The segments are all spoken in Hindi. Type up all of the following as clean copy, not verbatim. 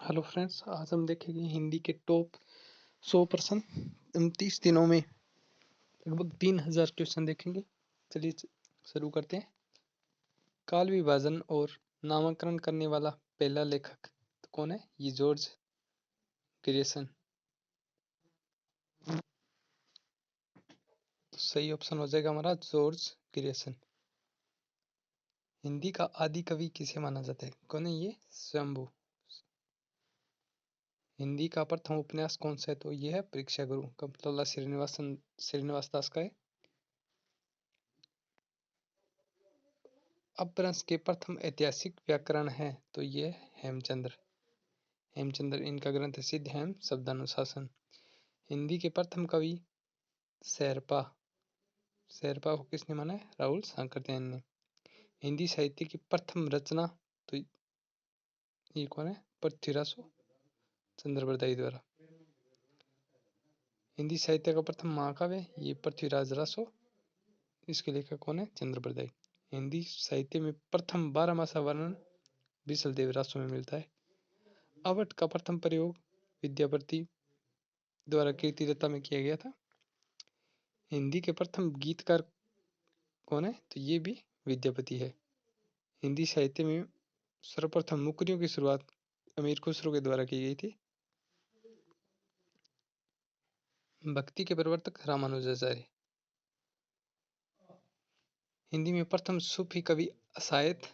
हेलो फ्रेंड्स, आज हम देखेंगे हिंदी के टॉप 100 प्रश्न। 29 दिनों में लगभग 3000 क्वेश्चन देखेंगे। चलिए शुरू करते हैं। काल विभाजन और नामकरण करने वाला पहला लेखक तो कौन है? ये जॉर्ज ग्रियर्सन। तो सही ऑप्शन हो जाएगा हमारा जॉर्ज ग्रियर्सन। हिंदी का आदि कवि किसे माना जाता है? कौन है ये? शंभू। हिंदी का प्रथम उपन्यास कौन सा है? तो ये है परीक्षा गुरु, कमला श्रीनिवास दास का है। अपभ्रंश के प्रथम ऐतिहासिक व्याकरण है तो ये हेमचंद्र। इनका ग्रंथ सिद्ध हेम शब्दानुशासन। हिंदी के प्रथम कवि शेरपा। शेरपा को किसने माना है? राहुल सांकृत्यायन ने। हिंदी साहित्य की प्रथम रचना तो ये कौन है? पृथ्वीराज चंद्र बरदाई द्वारा। हिंदी साहित्य का प्रथम महाकाव्य ये पृथ्वीराज रासो। इसके लेखक कौन है? चंद्र बरदाई। हिंदी साहित्य में प्रथम 12 मासा वर्णन बिसल देव रासो में मिलता है। अवट का प्रथम प्रयोग विद्यापति द्वारा कीर्तिलता में किया गया था। हिंदी के प्रथम गीतकार कौन है? तो ये भी विद्यापति है। हिंदी साहित्य में सर्वप्रथम मुकरियों की शुरुआत अमीर खुसरो के द्वारा की गई थी। भक्ति के प्रवर्तक रामानुजाचार्य। हिंदी में प्रथम सूफी कवि असायत।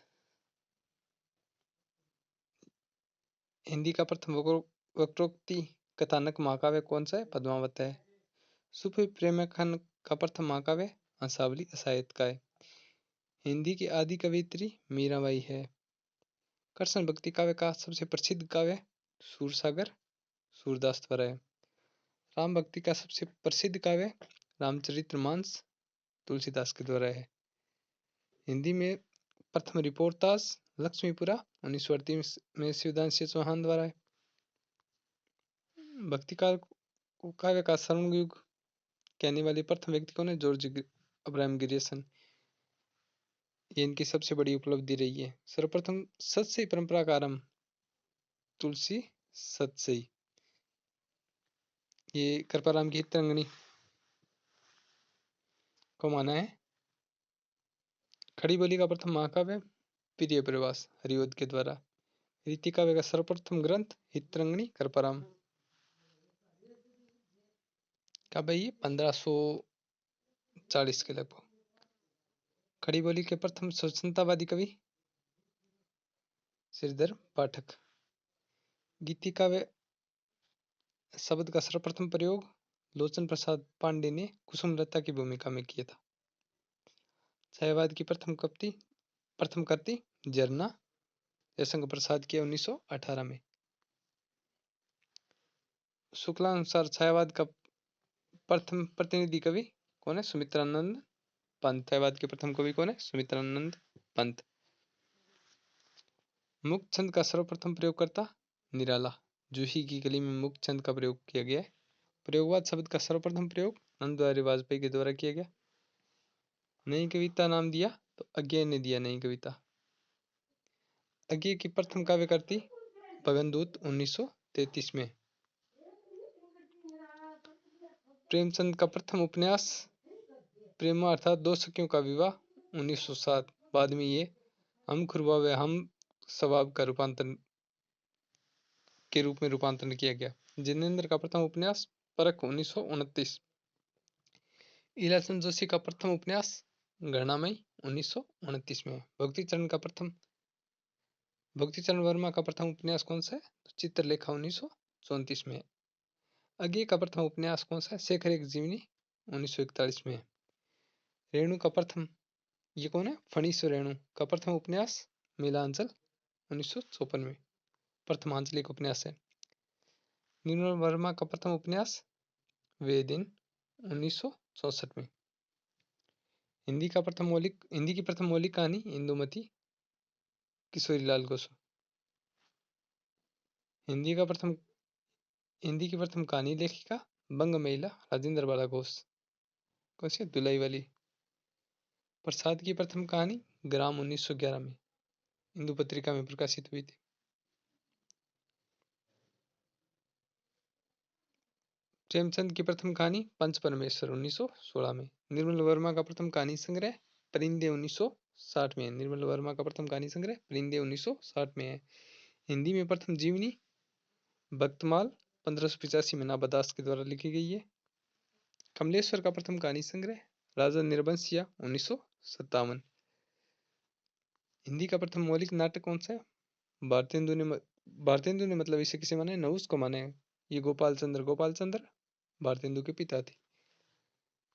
हिंदी का प्रथम वक्रोक्ति कथानक महाकाव्य कौन सा है? पद्मावत है। सूफी प्रेमाख्यान का प्रथम महाकाव्य हंसावली असायत का है। हिंदी की आदि कवियत्री मीराबाई है। कृष्ण भक्ति काव्य का सबसे प्रसिद्ध काव्य सूरसागर सूरदास द्वारा है। राम भक्ति का सबसे प्रसिद्ध काव्य रामचरितमानस तुलसीदास के द्वारा है। हिंदी में प्रथम रिपोर्टाज लक्ष्मीपुरा 1938 में शिवदान सिंह चौहान द्वारा है। भक्ति काव्य का स्वर्ण युग कहने वाले प्रथम व्यक्ति कौन है? George Abraham Grierson. ये इनकी सबसे बड़ी उपलब्धि रही है। सर्वप्रथम सतसई परंपरा का आरंभ तुलसी सतसई। ये कृपाराम की हितरंगनी को माना है। खड़ी बोली का प्रथम महाकाव्य प्रिय प्रवास हरिओद के द्वारा। रीति काव्य का सर्वप्रथम ग्रंथ हितरंगनी कृपाराम का भाई 1540 के लगभग। खड़ी बोली के प्रथम स्वतंत्रतावादी कवि श्रीधर पाठक। गीति काव्य शब्द का सर्वप्रथम प्रयोग लोचन प्रसाद पांडे ने कुसुमलता की भूमिका में किया था। छायावाद की प्रथम कृति जरना जयशंकर प्रसाद की 1918 में। शुक्लानुसार छायावाद का प्रथम प्रतिनिधि कवि कौन है? सुमित्रानंद पंत। छायावाद के प्रथम कवि कौन है? सुमित्रानंद पंत। मुक्त छंद का सर्वप्रथम प्रयोगकर्ता निराला। जूही की गली में मुक्त छंद का प्रयोग किया गया है। प्रयोगवाद शब्द का सर्वप्रथम प्रयोग नंद बिहारी वाजपेयी के द्वारा किया गया। नई कविता नाम दिया तो अज्ञेय ने दिया नई कविता। अज्ञेय की प्रथम काव्य करती भगनदूत 1933 में। प्रेमचंद का प्रथम उपन्यास प्रेमा अर्थात दो सखियों का विवाह 1907। बाद में ये हम खुरवा व हम स्वभाव का रूपांतरण के रूप में रूपांतरण किया गया। जिनेन्द्र का प्रथम उपन्यास परख 1929। इलाचंद जोशी का प्रथम उपन्यास गणनामयी 1929 में। भक्तिचरण वर्मा का प्रथम उपन्यास कौन सा है? तो चित्रलेखा 1934 में। अज्ञेय का प्रथम उपन्यास कौन सा है? शेखर एक जीवनी 1941 में। रेणु का प्रथम ये कौन है? फणीश्वर रेणु का प्रथम उपन्यास मिलांचल 1954 में। प्रथमांचलिक उपन्यास है। निर्मल वर्मा का प्रथम उपन्यास वे दिन 1964 में। हिंदी की प्रथम मौलिक कहानी इंदुमती किशोरीलाल गोस्वामी। हिंदी की प्रथम कहानी लेखिका बंग महिला राजेंद्र बाला घोष। कौन सी? दुलाई वाली। प्रसाद की प्रथम कहानी ग्राम 1911 में हिंदू पत्रिका में प्रकाशित हुई थी। प्रेमचंद की प्रथम कहानी पंच परमेश्वर 1916 में। निर्मल वर्मा का प्रथम कहानी संग्रह परिंदे 1960 में है। निर्मल वर्मा का प्रथम कहानी संग्रह परिंदे 1960 में है। हिंदी में प्रथम जीवनी भक्तमाल 1585 में नाबादास के द्वारा लिखी गई है। कमलेश्वर का प्रथम कहानी संग्रह राजा निर्बंसिया 1957। हिंदी का प्रथम मौलिक नाटक कौन सा है? भारतेंदु ने मतलब इसे किसे माने? नहुस को माने। ये गोपाल चंद्र भारतेंदु के पिता थे।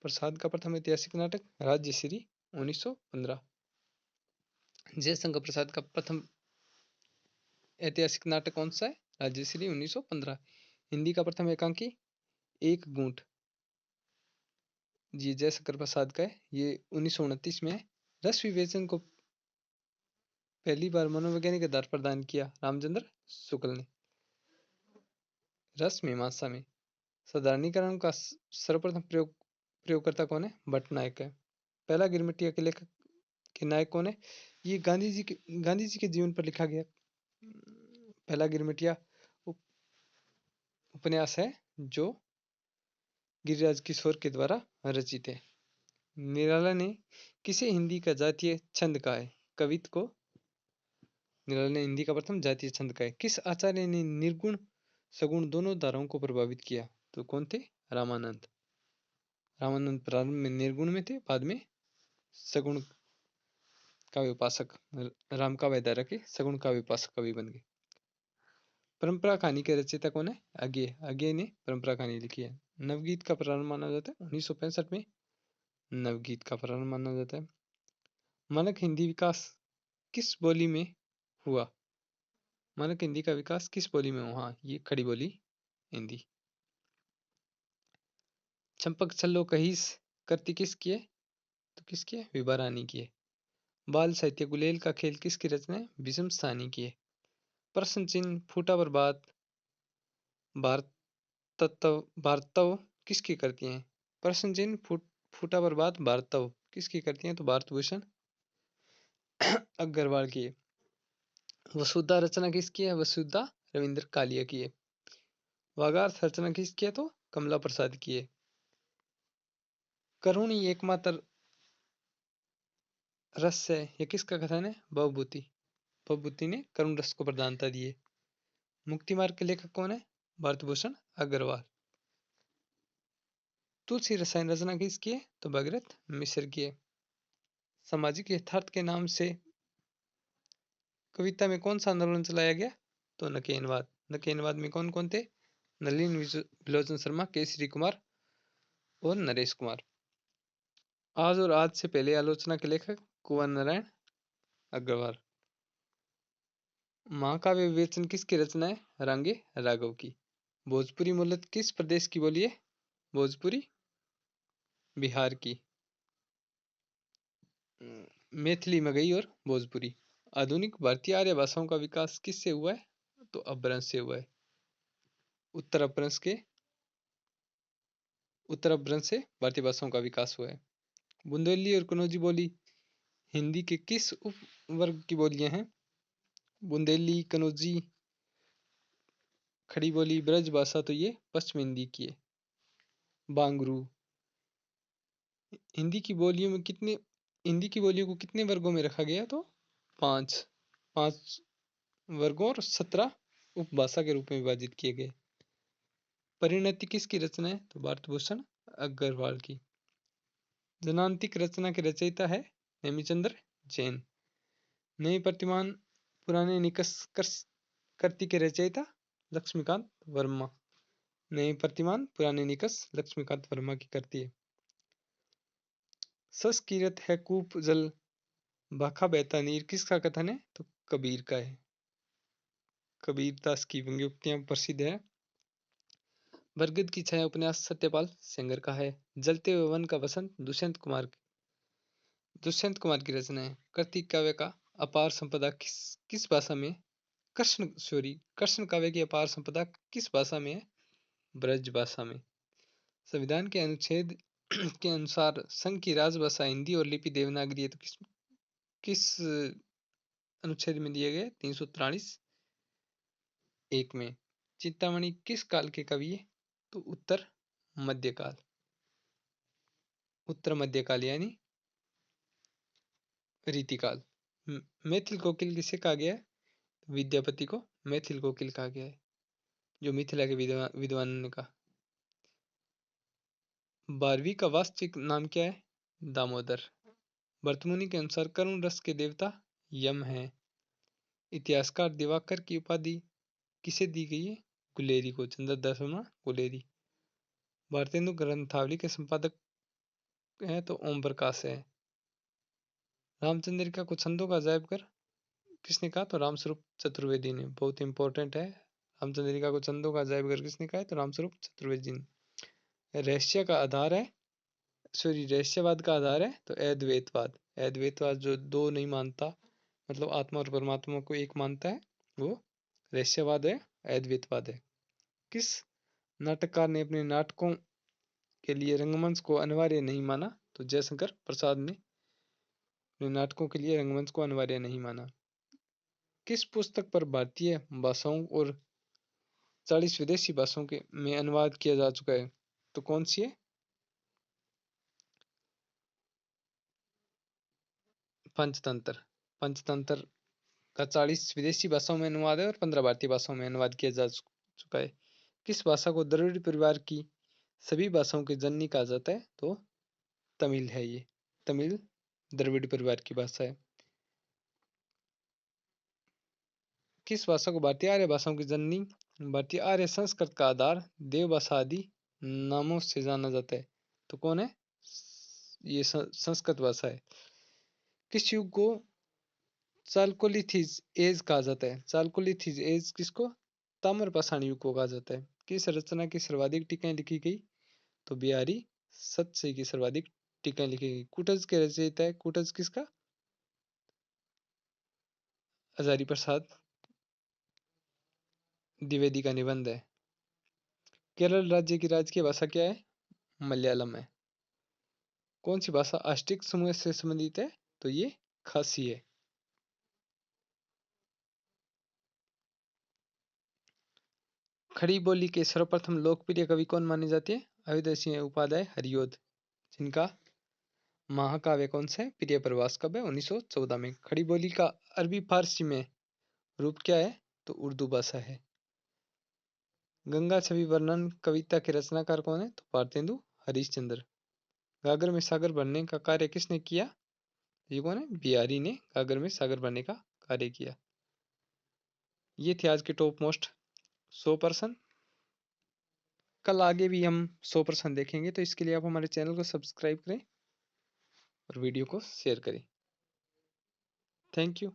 प्रसाद का प्रथम ऐतिहासिक नाटक राज्यश्री 1915। जयशंकर प्रसाद का प्रथम ऐतिहासिक नाटक कौन सा है? राज्यश्री 1915। हिंदी का प्रथम एकांकी एक गूंठ, जी जयशंकर प्रसाद का है, ये 1929 में है। रस विवेचन को पहली बार मनोवैज्ञानिक आधार प्रदान किया रामचंद्र शुक्ल ने। रस मीमांसा में साधारणीकरण का सर्वप्रथम प्रयोगकर्ता कौन है? भट्टनायक है। पहला गिरमिटिया के लेखक के नायक कौन है? ये गांधी जी के जीवन पर लिखा गया पहला गिरमिटिया उपन्यास है जो गिरिराज किशोर के द्वारा रचित है। निराला ने किसे हिंदी का जातीय छंद कहा है? कवित को निराला ने हिंदी का प्रथम जातीय छंद कहा है। किस आचार्य ने निर्गुण सगुण दोनों धाराओं को प्रभावित किया? तो कौन थे? रामानंद। रामानंद प्रारंभ में निर्गुण में थे, बाद में सगुण काव्य उपासक राम का वैदारा के सगुण काव्य उपासक कवि बन गए। परंपरा कहानी के रचयिता कौन है? अज्ञे ने परंपरा कहानी लिखी है। नवगीत का प्रारंभ माना जाता है 1965 में। नवगीत का प्रारंभ माना जाता है। मानक हिंदी विकास किस बोली में हुआ? मानक हिंदी का विकास किस बोली में हुआ? ये खड़ी बोली हिंदी। चंपक छल्लो कहीस करती किसकी है? तो किसकी है? विभा रानी की है। बाल साहित्य गुलेल का खेल किसकी रचना है? भीष्म सानी की है। प्रश्न चिन्ह फूटा बर्बाद भारतव किसकी करती हैं? प्रश्न चिन्ह फूटा बर्बाद भारतव किसकी करती हैं? तो भारत भूषण अग्रवाल की है। वसुधा रचना किसकी है? वसुधा रविंद्र कालिया की है। वागार्थ रचना किसकी है? तो कमला प्रसाद की है। करुणी एकमात्र रस है, ये किसका कथन है? भवभूति। भवभूति ने करुण रस को प्रधानता दी है। मुक्ति मार्ग के लेखक कौन है? भारत भूषण अग्रवाल। तुलसी रसायन रचना किसकी है? तो भगीरथ मिश्र की है। सामाजिक यथार्थ के नाम से कविता में कौन सा आंदोलन चलाया गया? तो नकेनवाद। नकेनवाद में कौन कौन थे? नलिन विलोचन शर्मा, केसरी कुमार और नरेश कुमार। आज और आज से पहले आलोचना के लेखक कुंवर नारायण अग्रवाल। महाकाव्य विवेचन किसकी रचना है? रांगे राघव की। भोजपुरी मूलतः किस प्रदेश की बोली है? भोजपुरी बिहार की। मैथिली, मगही और भोजपुरी। आधुनिक भारतीय आर्य भाषाओं का विकास किससे हुआ है? तो अपभ्रंश से हुआ है। उत्तर अपभ्रंश से भारतीय भाषाओं का विकास हुआ है। बुंदेली और कनौजी बोली हिंदी के किस उपवर्ग की बोलियां हैं? बुंदेली, कनौजी, खड़ी बोली, ब्रज भाषा तो ये पश्चिम हिंदी की है। बांगरू। हिंदी की बोलियों को कितने वर्गों में रखा गया? तो 5 वर्गों और 17 उपभाषा के रूप में विभाजित किए गए। परिणति किसकी रचना है? तो भारत भूषण अग्रवाल की। जनांतिक रचना के रचयिता है नेमिचंद्र जैन। नई प्रतिमान पुराने निष्कर्ष कृति के रचयिता लक्ष्मीकांत वर्मा। नई प्रतिमान पुराने निष्कर्ष लक्ष्मीकांत वर्मा की कृति है। सस कीरत है कूप जल भाखा बहता नीर किसका कथन है? तो कबीर का है। कबीरदास की व्यंग्योक्तियां प्रसिद्ध है। बरगद की छाया उपन्यास सत्यपाल सेंगर का है। जलते हुए वन का बसंत दुष्यंत कुमार की रचना है। कार्तिक काव्य का अपार संपदा किस भाषा में? कृष्ण काव्य की अपार संपदा किस भाषा में है? ब्रज भाषा में। संविधान के अनुच्छेद के अनुसार संघ की राजभाषा हिंदी और लिपि देवनागरी है। तो किस अनुच्छेद में दिए गए? 343 1 में। चिंतामणि किस काल के कवि है? तो उत्तर मध्यकाल। उत्तर मध्यकाल यानी रीतिकाल। मैथिल कोकिल किसे कहा गया है? विद्यापति को मैथिल कोकिल कहा गया है, जो मिथिला के विद्वान ने कहा। 12वीं का वास्तविक नाम क्या है? दामोदर। भरतमुनि के अनुसार करुण रस के देवता यम हैं। इतिहासकार दिवाकर की उपाधि किसे दी गई है? गुलेरी को, चंद्रदास शर्मा गुलेरी। भारतेंदु ग्रंथावली के संपादक हैं तो ओम प्रकाश है। रामचंद्रिका को छंदों का अजायब घर किसने कहा? तो रामस्वरूप चतुर्वेदी ने। बहुत इंपॉर्टेंट है। रामचंद्रिका को छंदों का अजायब घर किसने कहा है? तो रामस्वरूप चतुर्वेदी ने। रहस्य का आधार है, सॉरी, रहस्यवाद का आधार है तो अद्वैतवाद। अद्वैतवाद जो दो नहीं मानता, मतलब आत्मा और परमात्मा को एक मानता है, वो रहस्यवाद है, अद्वैतवाद है। किस नाटककार ने अपने नाटकों के लिए रंगमंच को अनिवार्य नहीं माना? तो जयशंकर प्रसाद ने अपने नाटकों के लिए रंगमंच को अनिवार्य नहीं माना। किस पुस्तक पर भारतीय भाषाओं और 40 विदेशी भाषाओं के में अनुवाद किया जा चुका है? तो कौन सी है? पंचतंत्र। पंचतंत्र का 40 विदेशी भाषाओं में अनुवाद है और 15 भारतीय भाषाओं में अनुवाद किया जा चुका है। किस भाषा को द्रविड़ परिवार की सभी भाषाओं की जननी कहा जाता है? तो तमिल है ये। तमिल द्रविड़ परिवार की भाषा है। किस भाषा को भारतीय आर्य भाषाओं की जननी, भारतीय आर्य संस्कृत का आधार, देव भाषा आदि नामों से जाना जाता है? तो कौन है? ये संस्कृत भाषा है। किस युग को चालकोलिथिक एज कहा जाता है? चालकोलिथिक एज किसको? ताम्रपाषाण युग को कहा जाता है। किस रचना की सर्वाधिक टीकाएं लिखी गई? तो बिहारी सतसई की सर्वाधिक टीकाएं लिखी गई। कुटज के रचयिता है, कुटज किसका? हजारी प्रसाद द्विवेदी का निबंध है। केरल राज्य की राजकीय भाषा क्या है? मलयालम है। कौन सी भाषा अष्टिक समूह से संबंधित है? तो ये खासी है। खड़ी बोली के सर्वप्रथम लोकप्रिय कवि कौन माने जाते हैं? अयोध्या सिंह उपाध्याय हरिऔध, जिनका महाकाव्य कौन सा है? प्रिय प्रवास कब है? 1914 में। खड़ी बोली का अरबी फारसी में रूप क्या है? तो उर्दू भाषा है। गंगा छवि वर्णन कविता के रचनाकार कौन है? तो भारतेंदु हरिश्चंद्र। गागर में सागर भरने का कार्य किसने किया? ये कौन है? बिहारी ने गागर में सागर भरने का कार्य किया। ये थे आज के टॉप मोस्ट 100%। कल आगे भी हम 100% देखेंगे, तो इसके लिए आप हमारे चैनल को सब्सक्राइब करें और वीडियो को शेयर करें। Thank you.